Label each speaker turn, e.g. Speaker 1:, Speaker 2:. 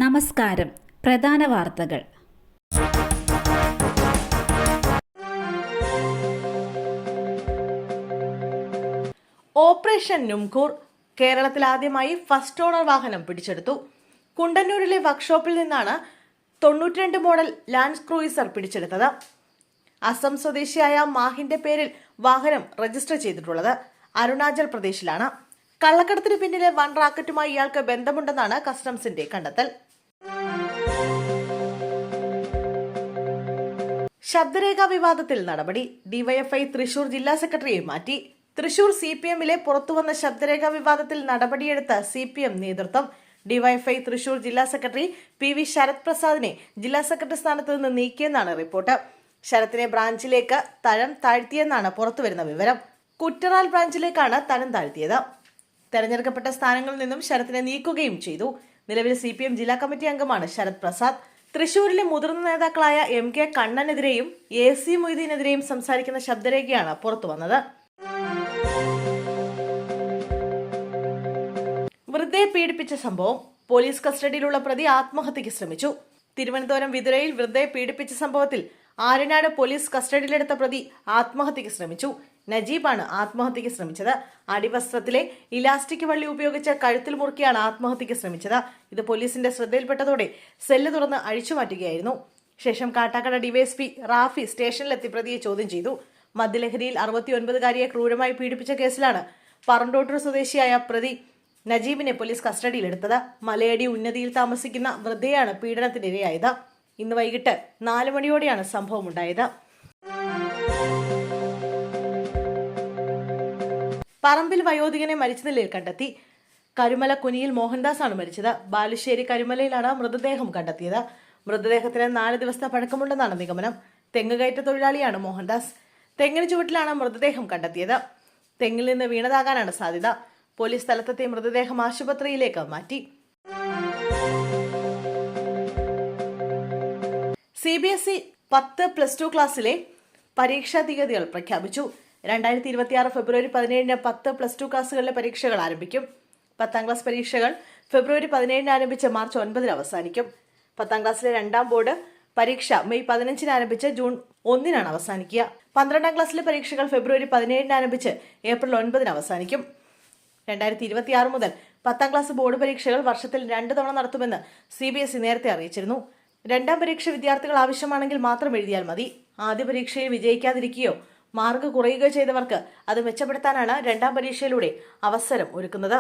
Speaker 1: നമസ്കാരം. പ്രധാന വാർത്തകൾ.
Speaker 2: ഓപ്പറേഷൻ നുംകൂർ. കേരളത്തിൽ ആദ്യമായി ഫസ്റ്റ് ഓണർ വാഹനം പിടിച്ചെടുത്തു. കുണ്ടന്നൂരിലെ വർക്ക്ഷോപ്പിൽ നിന്നാണ് 92 മോഡൽ ലാൻഡ് ക്രൂയിസർ പിടിച്ചെടുത്തത്. അസം സ്വദേശിയായ മാഹിന്റെ പേരിൽ വാഹനം രജിസ്റ്റർ ചെയ്തിട്ടുള്ളത് അരുണാചൽ പ്രദേശിലാണ്. കള്ളക്കടത്തിന് പിന്നിലെ വൻ റാക്കറ്റുമായി ഇയാൾക്ക് ബന്ധമുണ്ടെന്നാണ് കസ്റ്റംസിന്റെ കണ്ടെത്തൽ. ശബ്ദരേഖ വിവാദത്തിൽ നടപടി. ഡിവൈഎഫ്ഐ തൃശൂർ ജില്ലാ സെക്രട്ടറിയെ മാറ്റി. തൃശൂർ CPM-ലെ പുറത്തുവന്ന ശബ്ദരേഖ വിവാദത്തിൽ നടപടിയെടുത്ത CPM നേതൃത്വം. ഡിവൈഎഫ്ഐ തൃശൂർ ജില്ലാ സെക്രട്ടറി PV ശരത് പ്രസാദിനെ ജില്ലാ സെക്രട്ടറി സ്ഥാനത്ത് നിന്ന് നീക്കിയെന്നാണ് റിപ്പോർട്ട്. ശരത്തിനെ ബ്രാഞ്ചിലേക്ക് തരം താഴ്ത്തിയെന്നാണ് പുറത്തുവരുന്ന വിവരം. കുറ്ററാൽ ബ്രാഞ്ചിലേക്കാണ് തരം താഴ്ത്തിയത്. തെരഞ്ഞെടുക്കപ്പെട്ട സ്ഥാനങ്ങളിൽ നിന്നും ശരത്തിനെ നീക്കുകയും ചെയ്തു. നിലവിൽ CPM ജില്ലാ കമ്മിറ്റി അംഗമാണ് ശരത് പ്രസാദ്. തൃശൂരിലെ മുതിർന്ന നേതാക്കളായ MK കണ്ണനെതിരെയും AC മൊയ്തീനെതിരെയും സംസാരിക്കുന്ന ശബ്ദരേഖയാണ് പുറത്തു വന്നത്. വൃദ്ധയെ പീഡിപ്പിച്ച സംഭവം. പോലീസ് കസ്റ്റഡിയിലുള്ള പ്രതി ആത്മഹത്യക്ക് ശ്രമിച്ചു. തിരുവനന്തപുരം വിതുരയിൽ വൃദ്ധയെ പീഡിപ്പിച്ച സംഭവത്തിൽ ആര്യനാട് പോലീസ് കസ്റ്റഡിയിലെടുത്ത പ്രതി ആത്മഹത്യക്ക് ശ്രമിച്ചു. നജീബാണ് ആത്മഹത്യക്ക് ശ്രമിച്ചത്. അടിവസ്ത്രത്തിലെ ഇലാസ്റ്റിക് വള്ളി ഉപയോഗിച്ച് കഴുത്തിൽ മുറുക്കിയാണ് ആത്മഹത്യക്ക് ശ്രമിച്ചത്. ഇത് പോലീസിന്റെ ശ്രദ്ധയിൽപ്പെട്ടതോടെ സെല്ല് തുറന്ന് അഴിച്ചുമാറ്റുകയായിരുന്നു. ശേഷം കാട്ടാക്കട DYSP റാഫി സ്റ്റേഷനിലെത്തി പ്രതിയെ ചോദ്യം ചെയ്തു. മദ്യലഹരിയിൽ 69-കാരിയെ ക്രൂരമായി പീഡിപ്പിച്ച കേസിലാണ് പറണ്ടോട്ടൂർ സ്വദേശിയായ പ്രതി നജീബിനെ പോലീസ് കസ്റ്റഡിയിലെടുത്തത്. മലയടി ഉന്നതിയിൽ താമസിക്കുന്ന വൃദ്ധയാണ് പീഡനത്തിനിരയായത്. ഇന്ന് വൈകിട്ട് 4 മണിയോടെയാണ് സംഭവമുണ്ടായത്. പറമ്പിൽ വയോധികനെ മരിച്ച നിലയിൽ കണ്ടെത്തി. കരുമല കുനിയിൽ മോഹൻദാസ് ആണ് മരിച്ചത്. ബാലുശ്ശേരി കരുമലയിലാണ് മൃതദേഹം കണ്ടെത്തിയത്. മൃതദേഹത്തിന് 4 ദിവസത്തെ പഴക്കമുണ്ടെന്നാണ് നിഗമനം. തെങ്ങുകയറ്റ തൊഴിലാളിയാണ് മോഹൻദാസ്. തെങ്ങിന് ചുവട്ടിലാണ് മൃതദേഹം കണ്ടെത്തിയത്. തെങ്ങിൽ നിന്ന് വീണതാകാനാണ് സാധ്യത. പോലീസ് സ്ഥലത്തെത്തിയ മൃതദേഹം ആശുപത്രിയിലേക്ക് മാറ്റി. CBSE 10+2 ക്ലാസ്സിലെ പരീക്ഷാ തീയതികൾ പ്രഖ്യാപിച്ചു. 2026 ഫെബ്രുവരി 17-ന് 10+2 ക്ലാസ്സുകളിലെ പരീക്ഷകൾ ആരംഭിക്കും. 10ാം ക്ലാസ് പരീക്ഷകൾ ഫെബ്രുവരി 17-ന് ആരംഭിച്ച് മാർച്ച് 9-ന് അവസാനിക്കും. 10ാം ക്ലാസ്സിലെ 2ാം ബോർഡ് പരീക്ഷ മെയ് 15-ന് ആരംഭിച്ച് ജൂൺ 1-നാണ് അവസാനിക്കുക. 12ാം ക്ലാസ്സിലെ പരീക്ഷകൾ ഫെബ്രുവരി 17-ന് ആരംഭിച്ച് ഏപ്രിൽ 9-ന് അവസാനിക്കും. 2026 മുതൽ 10ാം ക്ലാസ് ബോർഡ് പരീക്ഷകൾ വർഷത്തിൽ 2 തവണ നടത്തുമെന്ന് CBSE നേരത്തെ അറിയിച്ചിരുന്നു. 2ാം പരീക്ഷ വിദ്യാർത്ഥികൾ ആവശ്യമാണെങ്കിൽ മാത്രം എഴുതിയാൽ മതി. ആദ്യ പരീക്ഷയിൽ വിജയിക്കാതിരിക്കുകയോ മാർക്ക് കുറയുകയോ ചെയ്തവർക്ക് അത് മെച്ചപ്പെടുത്താനാണ് 2ാം പരീക്ഷയിലൂടെ അവസരം ഒരുക്കുന്നത്.